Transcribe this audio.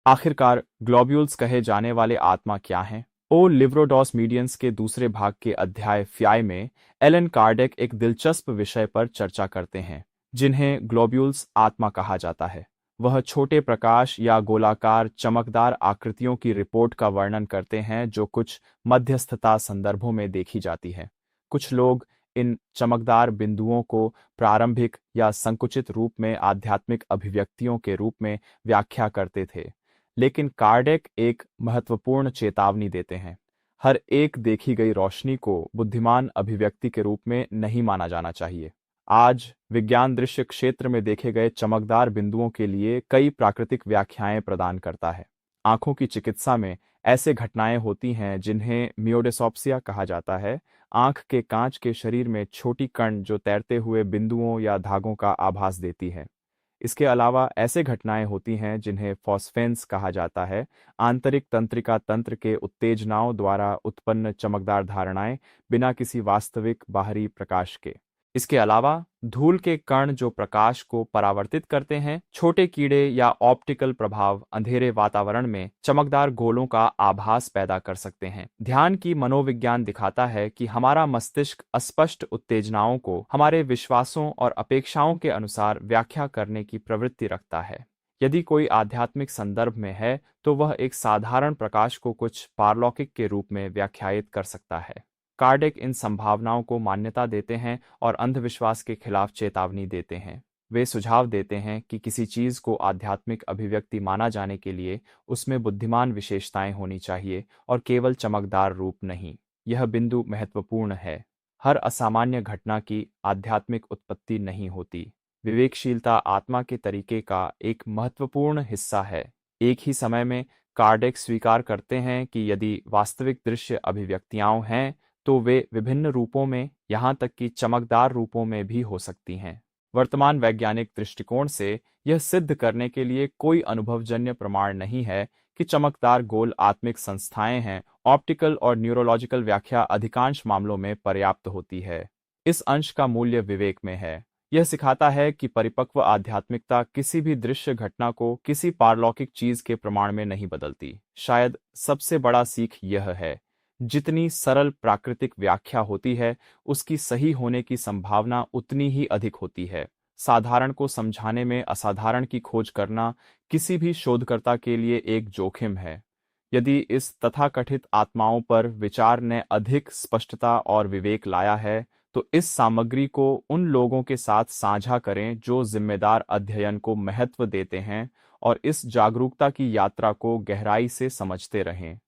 आखिरकार ग्लोब्यूल्स कहे जाने वाले आत्मा क्या हैं? ओ लिव्रोडॉस मीडियंस के दूसरे भाग के अध्याय फ्याय में एलन कार्डेक एक दिलचस्प विषय पर चर्चा करते हैं, जिन्हें ग्लोब्यूल्स आत्मा कहा जाता है। वह छोटे प्रकाश या गोलाकार चमकदार आकृतियों की रिपोर्ट का वर्णन करते हैं जो कुछ मध्यस्थता संदर्भों में देखी जाती है। कुछ लोग इन चमकदार बिंदुओं को प्रारंभिक या संकुचित रूप में आध्यात्मिक अभिव्यक्तियों के रूप में व्याख्या करते थे, लेकिन कार्डेक एक महत्वपूर्ण चेतावनी देते हैं। हर एक देखी गई रोशनी को बुद्धिमान अभिव्यक्ति के रूप में नहीं माना जाना चाहिए। आज विज्ञान दृश्य क्षेत्र में देखे गए चमकदार बिंदुओं के लिए कई प्राकृतिक व्याख्याएं प्रदान करता है। आंखों की चिकित्सा में ऐसे घटनाएं होती हैं जिन्हें मियोडेसोप्सिया कहा जाता है। आंख के कांच के शरीर में छोटी कण जो तैरते हुए बिंदुओं या धागों का आभास देती है। इसके अलावा ऐसे घटनाएं होती हैं जिन्हें फॉस्फेन्स कहा जाता है, आंतरिक तंत्रिका तंत्र के उत्तेजनाओं द्वारा उत्पन्न चमकदार धारणाएं बिना किसी वास्तविक बाहरी प्रकाश के। इसके अलावा धूल के कण जो प्रकाश को परावर्तित करते हैं, छोटे कीड़े या ऑप्टिकल प्रभाव अंधेरे वातावरण में चमकदार गोलों का आभास पैदा कर सकते हैं। ध्यान की मनोविज्ञान दिखाता है कि हमारा मस्तिष्क अस्पष्ट उत्तेजनाओं को हमारे विश्वासों और अपेक्षाओं के अनुसार व्याख्या करने की प्रवृत्ति रखता है। यदि कोई आध्यात्मिक संदर्भ में है तो वह एक साधारण प्रकाश को कुछ पारलौकिक के रूप में व्याख्यायित कर सकता है। कार्डेक इन संभावनाओं को मान्यता देते हैं और अंधविश्वास के खिलाफ चेतावनी देते हैं। वे सुझाव देते हैं कि किसी चीज को आध्यात्मिक अभिव्यक्ति माना जाने के लिए उसमें बुद्धिमान विशेषताएं होनी चाहिए और केवल चमकदार रूप नहीं। यह बिंदु महत्वपूर्ण है। हर असामान्य घटना की आध्यात्मिक उत्पत्ति नहीं होती। विवेकशीलता आत्मा के तरीके का एक महत्वपूर्ण हिस्सा है। एक ही समय में कार्डेक स्वीकार करते हैं कि यदि वास्तविक दृश्य अभिव्यक्तियां हैं तो वे विभिन्न रूपों में, यहाँ तक कि चमकदार रूपों में भी हो सकती हैं। वर्तमान वैज्ञानिक दृष्टिकोण से यह सिद्ध करने के लिए कोई अनुभवजन्य प्रमाण नहीं है कि चमकदार गोल आत्मिक संस्थाएं हैं। ऑप्टिकल और न्यूरोलॉजिकल व्याख्या अधिकांश मामलों में पर्याप्त होती है। इस अंश का मूल्य विवेक में है। यह सिखाता है कि परिपक्व आध्यात्मिकता किसी भी दृश्य घटना को किसी पारलौकिक चीज के प्रमाण में नहीं बदलती। शायद सबसे बड़ा सीख यह है, जितनी सरल प्राकृतिक व्याख्या होती है उसकी सही होने की संभावना उतनी ही अधिक होती है। साधारण को समझाने में असाधारण की खोज करना किसी भी शोधकर्ता के लिए एक जोखिम है। यदि इस तथाकथित आत्माओं पर विचार ने अधिक स्पष्टता और विवेक लाया है तो इस सामग्री को उन लोगों के साथ साझा करें जो जिम्मेदार अध्ययन को महत्व देते हैं और इस जागरूकता की यात्रा को गहराई से समझते रहें।